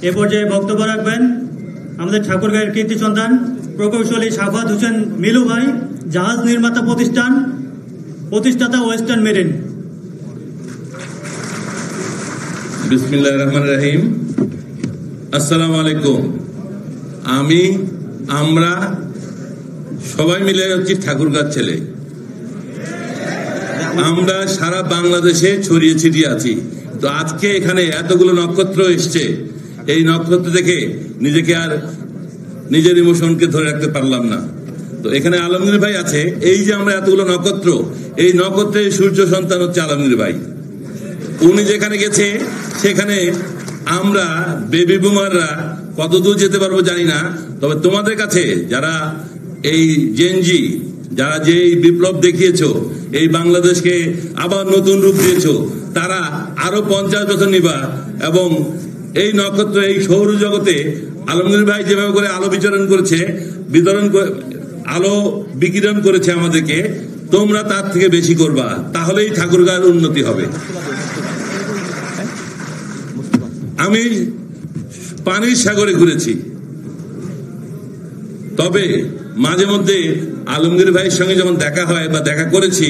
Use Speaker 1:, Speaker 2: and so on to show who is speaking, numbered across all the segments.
Speaker 1: এ পর্যায়ে বক্তব্য রাখবেন আমাদের ঠাকুরগাঁয়ের কীর্তি সন্তান প্রকৌশলী সাফাত হোসেন মিলু ভাই, জাহাজ নির্মাতা প্রতিষ্ঠান প্রতিষ্ঠাতা ওয়েস্টার্ন মেরিন।
Speaker 2: বিসমিল্লাহির রহমানির রহিম। আসসালামু আলাইকুম। আমরা সবাই মিলে হচ্ছি ঠাকুরগাঁর ছেলে। আমরা সারা বাংলাদেশে ছড়িয়ে ছিটিয়ে আছি। তো আজকে এখানে এতগুলো নক্ষত্র এসছে, এই নক্ষত্র দেখে নিজেকে আর নিজের ইমোশনকে ধরে রাখতে পারলাম না। তো এখানে আলমগীর ভাই আছে। এই যে আমরা এতগুলো নক্ষত্র, এই নক্ষত্রের সূর্য সন্তান হচ্ছে আলমগীর ভাই। উনি যেখানে গেছে সেখানে আমরা বেবি বুমাররা কতদূর যেতে পারবো জানি না। তবে তোমাদের কাছে যারা এই জেনজি, যারা যে বিপ্লব দেখিয়েছো, এই বাংলাদেশকে আবার নতুন রূপ দিয়েছো, তারা আরো 50 বছর নিবা। এবং এই নক্ষত্র, এই সৌরজগতে আলমগীর ভাই যেভাবে করে আলো বিচরণ করেছে, আলো বিকিরণ করেছে আমাদেরকে, তোমরা তার থেকে বেশি করবা, তাহলেই ঠাকুরগাঁর উন্নতি হবে। আমি পানির সাগরে ঘুরেছি, তবে মাঝে মধ্যে আলমগীর ভাইয়ের সঙ্গে যখন দেখা হয় বা দেখা করেছি,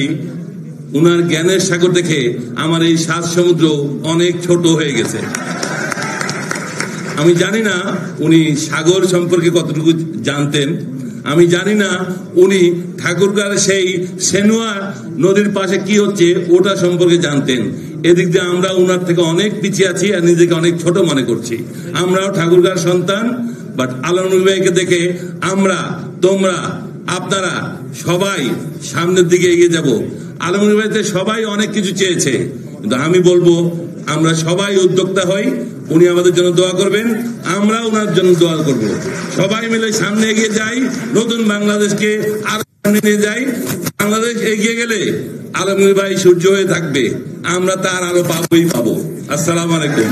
Speaker 2: উনার জ্ঞানের সাগর দেখে আমার এই 7 সমুদ্র অনেক ছোট হয়ে গেছে। আমি জানি না উনি সাগর সম্পর্কে কতটুকু জানতেন, আমি জানি না উনি ঠাকুরগাঁর সেই সেনুয়া নদীর পাশে কি হচ্ছে ওটা সম্পর্কে জানতেন। এদিক দিয়ে আমরা উনার থেকে অনেক পিছিয়ে আছি আর নিজেকে অনেক ছোট মনে করছি। আমরাও ঠাকুরগাঁর সন্তান, বাট আলমগীর ভাইকে দেখে আমরা, তোমরা, আপনারা সবাই সামনের দিকে এগিয়ে যাব। আলমগীর ভাইতে সবাই অনেক কিছু চেয়েছে, কিন্তু আমি বলবো আমরা সবাই উদ্যোক্তা হই। উনি আমাদের জন্য দোয়া করবেন, আমরা ওনার জন্য দোয়া করব। সবাই মিলে সামনে এগিয়ে যাই, নতুন বাংলাদেশকে আরো সামনে নিয়ে যাই। বাংলাদেশ এগিয়ে গেলে আলমগীর ভাই সূর্য হয়ে থাকবে, আমরা তার আলো পাবোই পাবো। আসসালামু আলাইকুম।